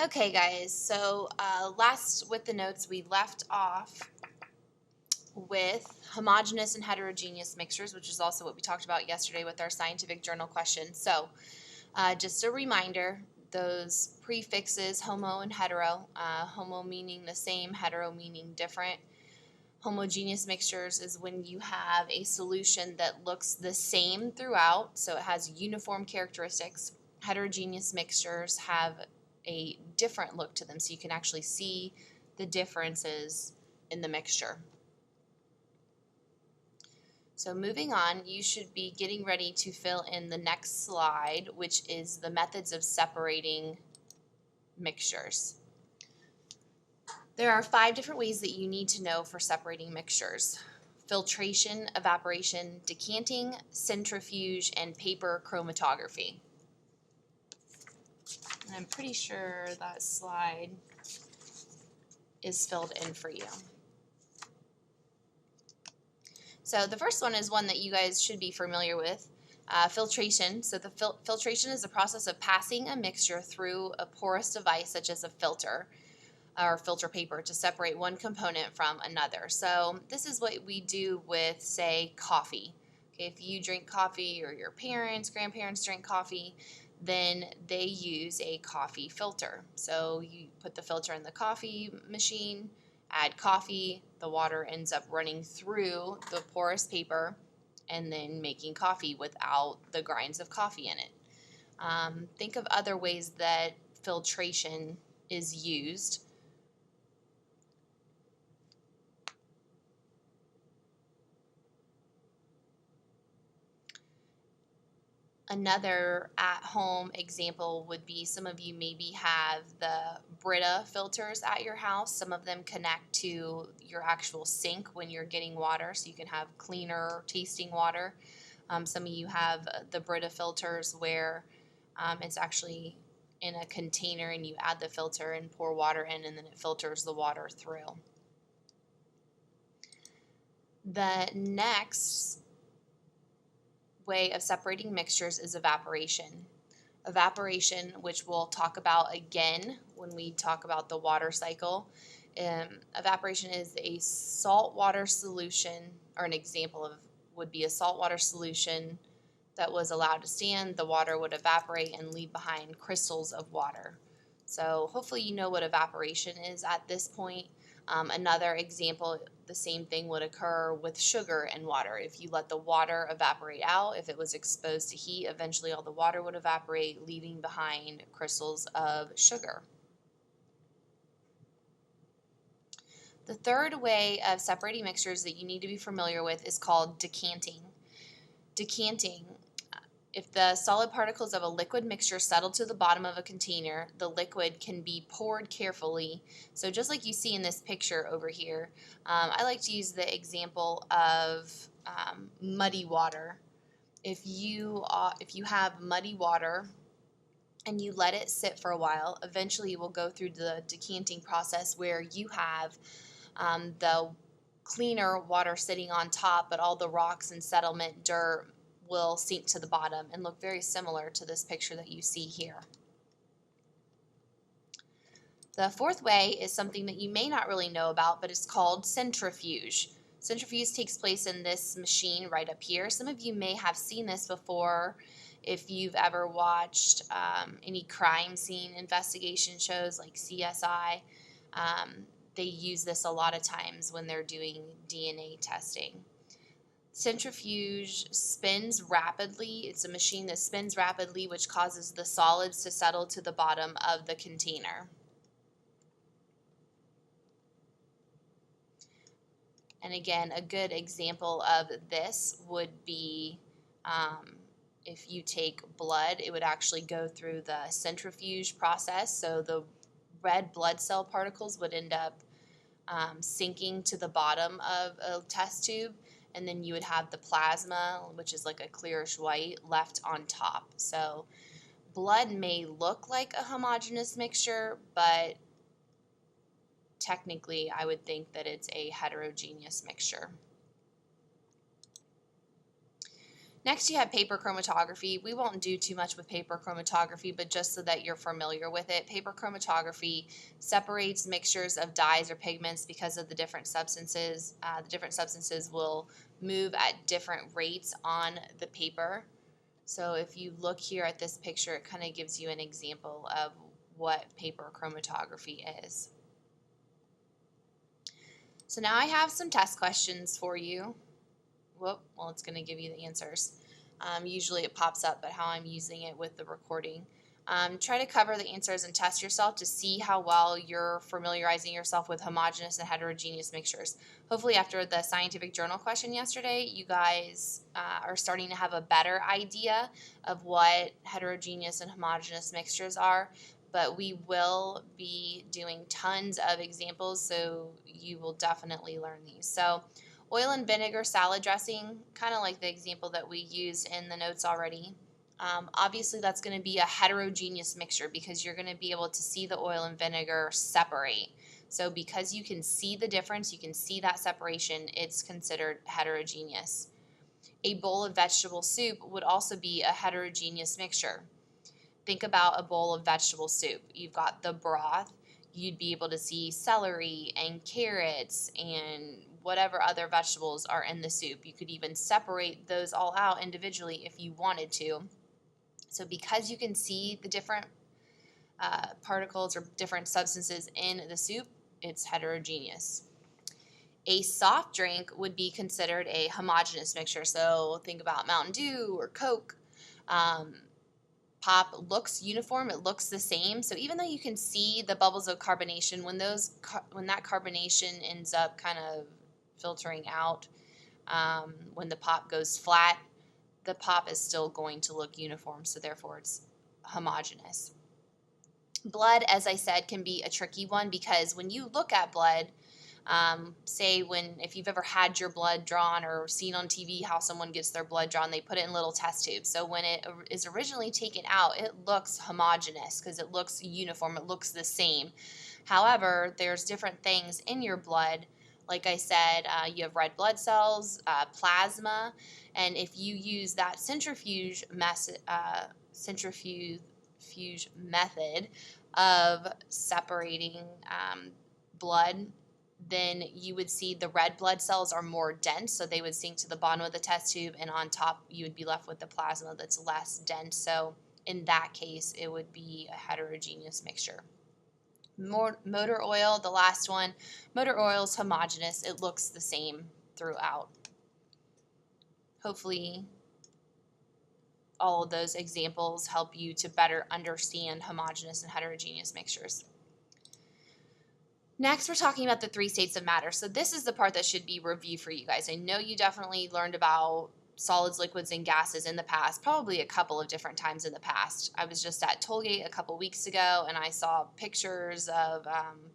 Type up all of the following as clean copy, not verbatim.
Okay, guys, so last with the notes, we left off with homogeneous and heterogeneous mixtures, which is also what we talked about yesterday with our scientific journal question. So just a reminder, those prefixes, homo and hetero, homo meaning the same, hetero meaning different. Homogeneous mixtures is when you have a solution that looks the same throughout, so it has uniform characteristics. Heterogeneous mixtures have a different look to them, so you can actually see the differences in the mixture. So moving on, you should be getting ready to fill in the next slide, which is the methods of separating mixtures. There are 5 different ways that you need to know for separating mixtures: filtration, evaporation, decanting, centrifuge, and paper chromatography. And I'm pretty sure that slide is filled in for you. So the first one is one that you guys should be familiar with, filtration. So the filtration is the process of passing a mixture through a porous device such as a filter or filter paper to separate one component from another. So this is what we do with, say, coffee. Okay, if you drink coffee or your parents, grandparents drink coffee, then they use a coffee filter. So you put the filter in the coffee machine, add coffee, the water ends up running through the porous paper and then making coffee without the grinds of coffee in it. Think of other ways that filtration is used. Another at-home example would be, some of you maybe have the Brita filters at your house. Some of them connect to your actual sink when you're getting water, so you can have cleaner tasting water. Some of you have the Brita filters where it's actually in a container and you add the filter and pour water in, and then it filters the water through. The next way of separating mixtures is evaporation. Evaporation, which we'll talk about again when we talk about the water cycle. Evaporation is a saltwater solution, or an example of would be a saltwater solution that was allowed to stand. The water would evaporate and leave behind crystals of water. So hopefully you know what evaporation is at this point. Another example, the same thing would occur with sugar and water. If you let the water evaporate out, if it was exposed to heat, eventually all the water would evaporate, leaving behind crystals of sugar. The third way of separating mixtures that you need to be familiar with is called decanting. Decanting. If the solid particles of a liquid mixture settle to the bottom of a container, the liquid can be poured carefully. So just like you see in this picture over here, I like to use the example of muddy water. If you have muddy water and you let it sit for a while, eventually it will go through the decanting process where you have the cleaner water sitting on top, but all the rocks and settlement, dirt, will sink to the bottom and look very similar to this picture that you see here. The fourth way is something that you may not really know about, but it's called centrifuge. Centrifuge takes place in this machine right up here. Some of you may have seen this before if you've ever watched any crime scene investigation shows like CSI. They use this a lot of times when they're doing DNA testing. Centrifuge spins rapidly. It's a machine that spins rapidly, which causes the solids to settle to the bottom of the container. And again, a good example of this would be if you take blood, it would actually go through the centrifuge process. So the red blood cell particles would end up sinking to the bottom of a test tube, and then you would have the plasma, which is like a clearish white, left on top. So blood may look like a homogeneous mixture, but technically I would think that it's a heterogeneous mixture. Next, you have paper chromatography. We won't do too much with paper chromatography, but just so that you're familiar with it, paper chromatography separates mixtures of dyes or pigments because of the different substances. The different substances will move at different rates on the paper. So if you look here at this picture, it kind of gives you an example of what paper chromatography is. So now I have some test questions for you. Well, it's going to give you the answers. Usually it pops up, but how I'm using it with the recording. Try to cover the answers and test yourself to see how well you're familiarizing yourself with homogeneous and heterogeneous mixtures. Hopefully after the scientific journal question yesterday, you guys are starting to have a better idea of what heterogeneous and homogeneous mixtures are. But we will be doing tons of examples, so you will definitely learn these. So oil and vinegar salad dressing, kind of like the example that we used in the notes already. Obviously, that's going to be a heterogeneous mixture because you're going to be able to see the oil and vinegar separate. So because you can see the difference, you can see that separation, it's considered heterogeneous. A bowl of vegetable soup would also be a heterogeneous mixture. Think about a bowl of vegetable soup. You've got the broth. You'd be able to see celery and carrots and whatever other vegetables are in the soup. You could even separate those all out individually if you wanted to. So because you can see the different particles or different substances in the soup, it's heterogeneous. A soft drink would be considered a homogeneous mixture. So think about Mountain Dew or Coke. Pop looks uniform, it looks the same. So even though you can see the bubbles of carbonation, when that carbonation ends up kind of filtering out, when the pop goes flat, the pop is still going to look uniform, so therefore it's homogeneous. Blood, as I said, can be a tricky one because when you look at blood, if you've ever had your blood drawn or seen on TV how someone gets their blood drawn, they put it in little test tubes. So when it is originally taken out, it looks homogeneous because it looks uniform, it looks the same. However, there's different things in your blood. Like I said, you have red blood cells, plasma, and if you use that centrifuge method of separating blood, then you would see the red blood cells are more dense, so they would sink to the bottom of the test tube, and on top you would be left with the plasma that's less dense. So in that case, it would be a heterogeneous mixture. Motor oil, the last one. Motor oil is homogeneous. It looks the same throughout. Hopefully all of those examples help you to better understand homogeneous and heterogeneous mixtures. Next, we're talking about the 3 states of matter. So this is the part that should be review for you guys. I know you definitely learned about solids, liquids, and gases in the past, probably a couple of different times in the past. I was just at Tollgate a couple weeks ago, and I saw pictures of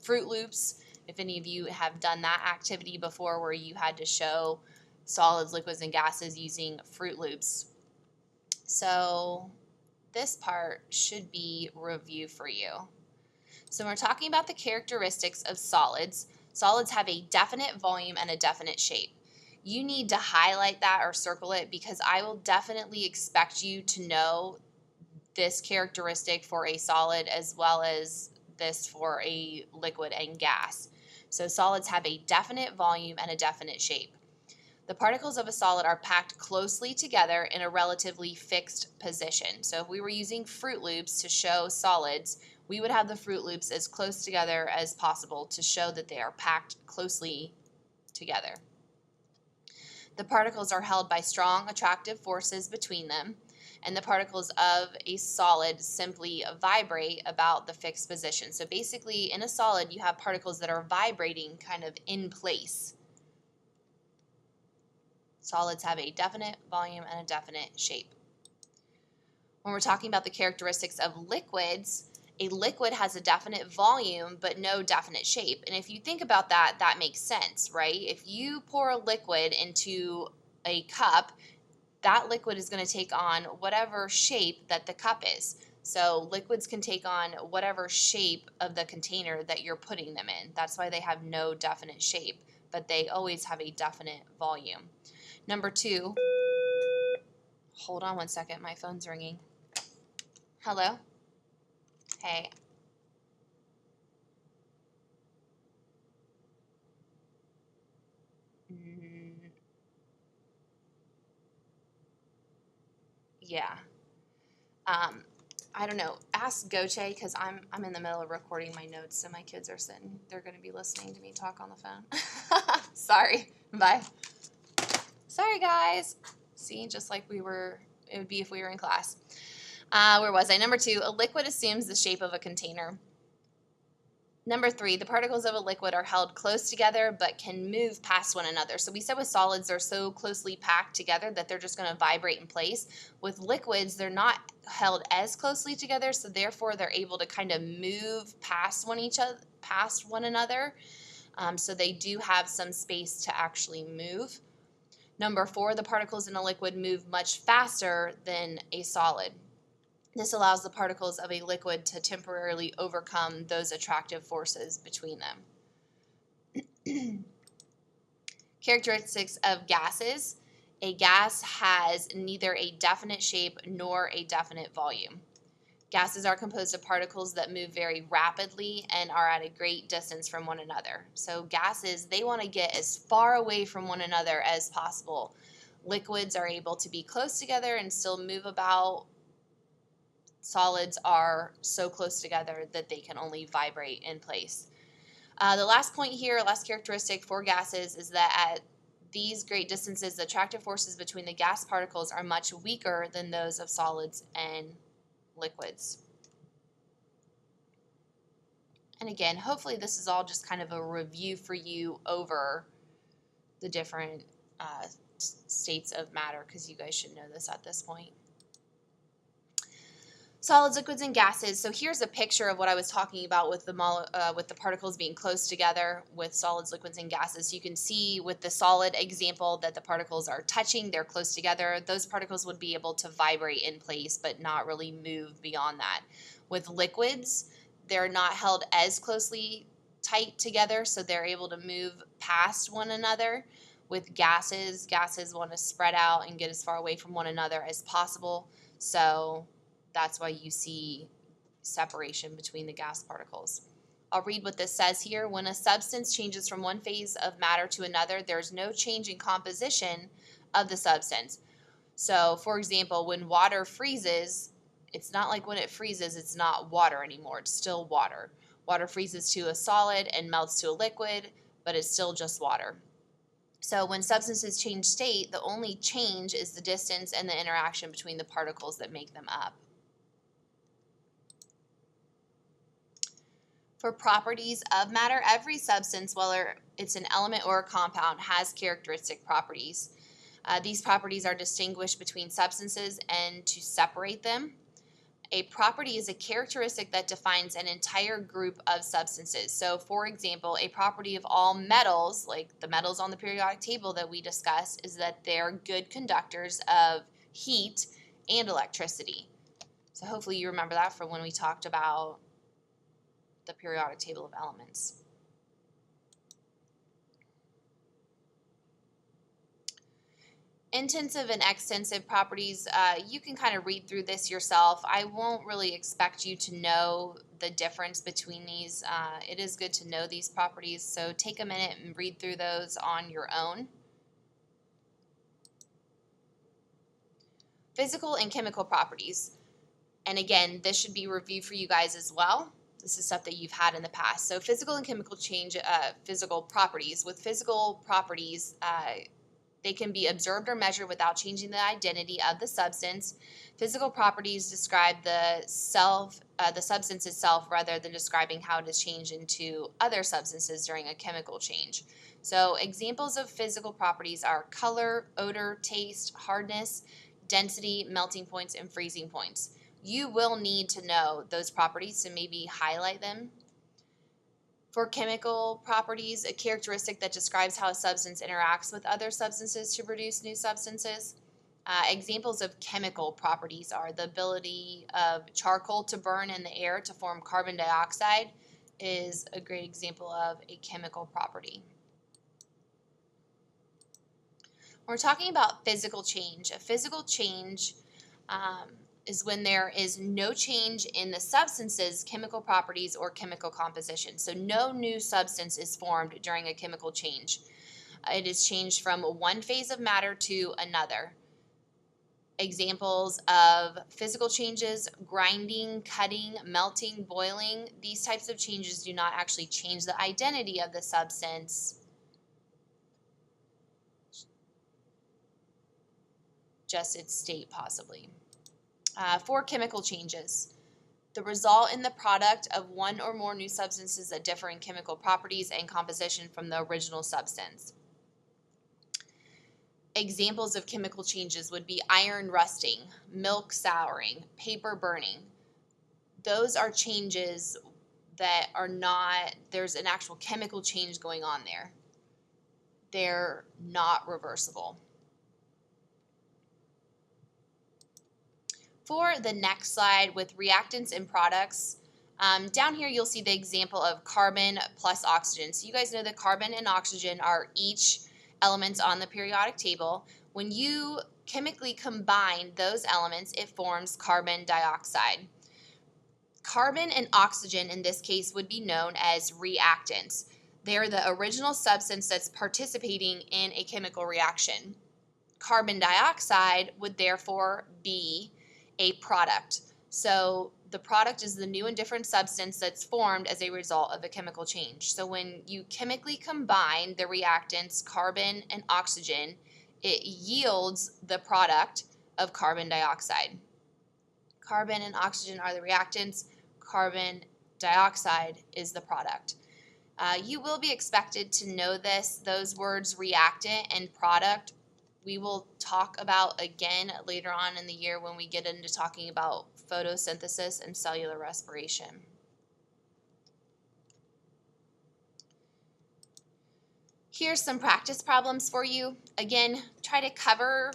Fruit Loops. If any of you have done that activity before where you had to show solids, liquids, and gases using Fruit Loops. So this part should be review for you. So we're talking about the characteristics of solids. Solids have a definite volume and a definite shape. You need to highlight that or circle it because I will definitely expect you to know this characteristic for a solid as well as this for a liquid and gas. So solids have a definite volume and a definite shape. The particles of a solid are packed closely together in a relatively fixed position. So if we were using Fruit Loops to show solids, we would have the Fruit Loops as close together as possible to show that they are packed closely together. The particles are held by strong attractive forces between them, and the particles of a solid simply vibrate about the fixed position. So basically, in a solid, you have particles that are vibrating kind of in place. Solids have a definite volume and a definite shape. When we're talking about the characteristics of liquids, a liquid has a definite volume but no definite shape. And if you think about that, that makes sense, right? If you pour a liquid into a cup, that liquid is going to take on whatever shape that the cup is. So liquids can take on whatever shape of the container that you're putting them in. That's why they have no definite shape, but they always have a definite volume. Number 2, Hold on one second. My phone's ringing. Hello? Hey. Yeah. I don't know. Ask Goche because I'm in the middle of recording my notes, so my kids are sitting. They're going to be listening to me talk on the phone. Sorry. Bye. Sorry, guys. See, just like it would be if we were in class. Where was I? Number 2, a liquid assumes the shape of a container. Number 3, the particles of a liquid are held close together but can move past one another. So we said with solids, they're so closely packed together that they're just going to vibrate in place. With liquids, they're not held as closely together, so therefore they're able to kind of move past one another. So they do have some space to actually move. Number 4, the particles in a liquid move much faster than a solid. This allows the particles of a liquid to temporarily overcome those attractive forces between them. Characteristics of gases. A gas has neither a definite shape nor a definite volume. Gases are composed of particles that move very rapidly and are at a great distance from one another. So gases, they want to get as far away from one another as possible. Liquids are able to be close together and still move about. Solids are so close together that they can only vibrate in place. The last point here, last characteristic for gases, is that at these great distances, the attractive forces between the gas particles are much weaker than those of solids and liquids. And again, hopefully this is all just kind of a review for you over the different states of matter, because you guys should know this at this point. Solids, liquids, and gases. So here's a picture of what I was talking about with the particles being close together with solids, liquids, and gases. So you can see with the solid example that the particles are touching, they're close together. Those particles would be able to vibrate in place but not really move beyond that. With liquids, they're not held as closely tight together, so they're able to move past one another. With gases want to spread out and get as far away from one another as possible. So that's why you see separation between the gas particles. I'll read what this says here. When a substance changes from one phase of matter to another, there's no change in composition of the substance. So, for example, when water freezes, it's not like when it freezes, it's not water anymore. It's still water. Water freezes to a solid and melts to a liquid, but it's still just water. So when substances change state, the only change is the distance and the interaction between the particles that make them up. For properties of matter, every substance, whether it's an element or a compound, has characteristic properties. These properties are distinguished between substances and to separate them. A property is a characteristic that defines an entire group of substances. So, for example, a property of all metals, like the metals on the periodic table that we discussed, is that they're good conductors of heat and electricity. So hopefully you remember that from when we talked about the periodic table of elements. Intensive and extensive properties, you can kind of read through this yourself. I won't really expect you to know the difference between these. It is good to know these properties, so take a minute and read through those on your own. Physical and chemical properties. And again, this should be reviewed for you guys as well. This is stuff that you've had in the past. So physical and chemical physical properties. With physical properties, they can be observed or measured without changing the identity of the substance. Physical properties describe the substance itself rather than describing how it is changed into other substances during a chemical change. So examples of physical properties are color, odor, taste, hardness, density, melting points, and freezing points. You will need to know those properties to maybe highlight them. For chemical properties, a characteristic that describes how a substance interacts with other substances to produce new substances. Examples of chemical properties are the ability of charcoal to burn in the air to form carbon dioxide is a great example of a chemical property. We're talking about physical change. A physical change is when there is no change in the substance's chemical properties or chemical composition. So no new substance is formed during a chemical change. It is changed from one phase of matter to another. Examples of physical changes: grinding, cutting, melting, boiling. These types of changes do not actually change the identity of the substance, just its state possibly. For chemical changes, the result in the product of one or more new substances that differ in chemical properties and composition from the original substance. Examples of chemical changes would be iron rusting, milk souring, paper burning. Those are changes that are not, there's an actual chemical change going on there. They're not reversible. For the next slide with reactants and products, down here you'll see the example of carbon plus oxygen. So you guys know that carbon and oxygen are each elements on the periodic table. When you chemically combine those elements, it forms carbon dioxide. Carbon and oxygen in this case would be known as reactants. They're the original substance that's participating in a chemical reaction. Carbon dioxide would therefore be a product. So the product is the new and different substance that's formed as a result of a chemical change. So when you chemically combine the reactants carbon and oxygen, it yields the product of carbon dioxide. Carbon and oxygen are the reactants. Carbon dioxide is the product. You will be expected to know those words reactant and product. We will talk about again later on in the year when we get into talking about photosynthesis and cellular respiration. Here's some practice problems for you. Again, try to cover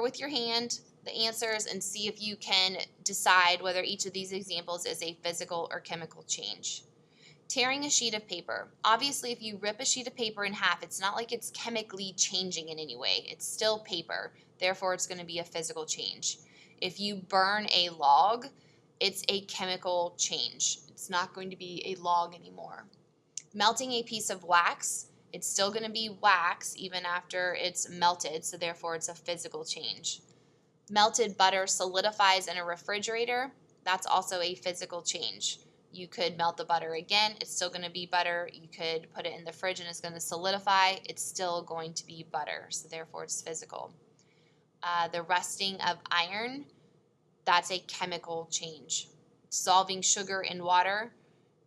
with your hand the answers and see if you can decide whether each of these examples is a physical or chemical change. Tearing a sheet of paper. Obviously, if you rip a sheet of paper in half, it's not like it's chemically changing in any way. It's still paper. Therefore, it's going to be a physical change. If you burn a log, it's a chemical change. It's not going to be a log anymore. Melting a piece of wax, it's still going to be wax even after it's melted, so therefore it's a physical change. Melted butter solidifies in a refrigerator. That's also a physical change. You could melt the butter again, it's still going to be butter. You could put it in the fridge and it's going to solidify, it's still going to be butter, so therefore it's physical. The rusting of iron, that's a chemical change. Dissolving sugar in water,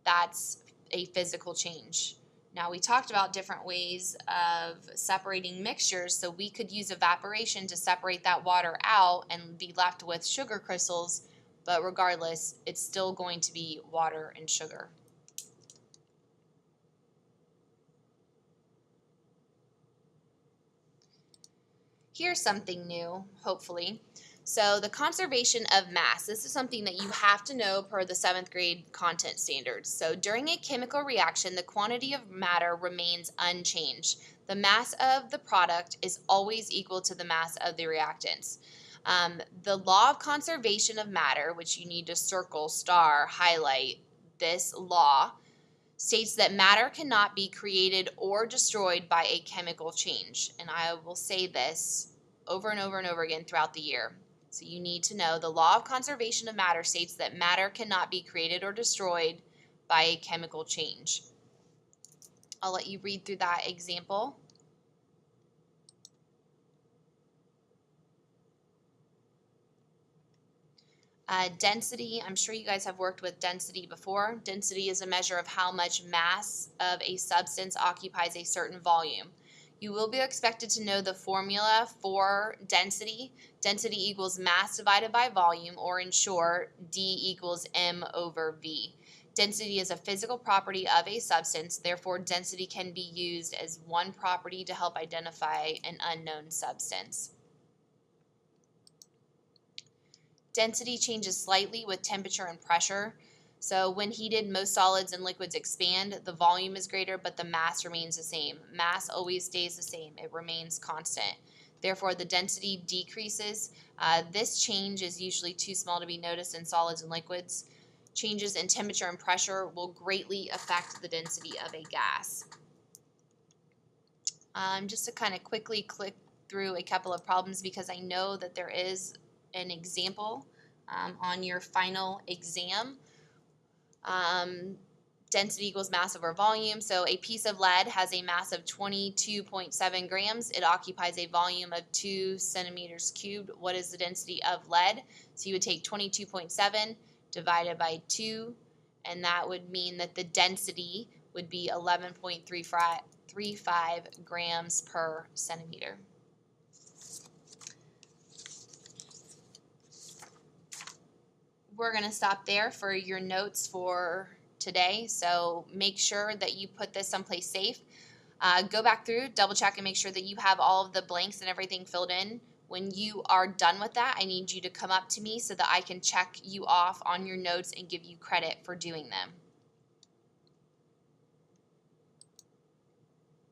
that's a physical change. Now we talked about different ways of separating mixtures, so we could use evaporation to separate that water out and be left with sugar crystals. But regardless, it's still going to be water and sugar. Here's something new, hopefully. So the conservation of mass. This is something that you have to know per the 7th grade content standards. So during a chemical reaction, the quantity of matter remains unchanged. The mass of the product is always equal to the mass of the reactants. The law of conservation of matter, which you need to circle, star, highlight, this law states that matter cannot be created or destroyed by a chemical change. And I will say this over and over and over again throughout the year. So you need to know the law of conservation of matter states that matter cannot be created or destroyed by a chemical change. I'll let you read through that example. Density, I'm sure you guys have worked with density before. Density is a measure of how much mass of a substance occupies a certain volume. You will be expected to know the formula for density. Density equals mass divided by volume, or in short, D equals M over V. Density is a physical property of a substance, therefore density can be used as one property to help identify an unknown substance. Density changes slightly with temperature and pressure. So when heated, most solids and liquids expand. The volume is greater, but the mass remains the same. Mass always stays the same. It remains constant. Therefore, the density decreases. This change is usually too small to be noticed in solids and liquids. Changes in temperature and pressure will greatly affect the density of a gas. Just to kind of quickly click through a couple of problems because I know that there is an example on your final exam. Density equals mass over volume. So a piece of lead has a mass of 22.7 grams. It occupies a volume of 2 centimeters cubed. What is the density of lead? So you would take 22.7 divided by 2, and that would mean that the density would be 11.35 grams per centimeter. We're going to stop there for your notes for today, so make sure that you put this someplace safe. Go back through, double check, and make sure that you have all of the blanks and everything filled in. When you are done with that, I need you to come up to me so that I can check you off on your notes and give you credit for doing them.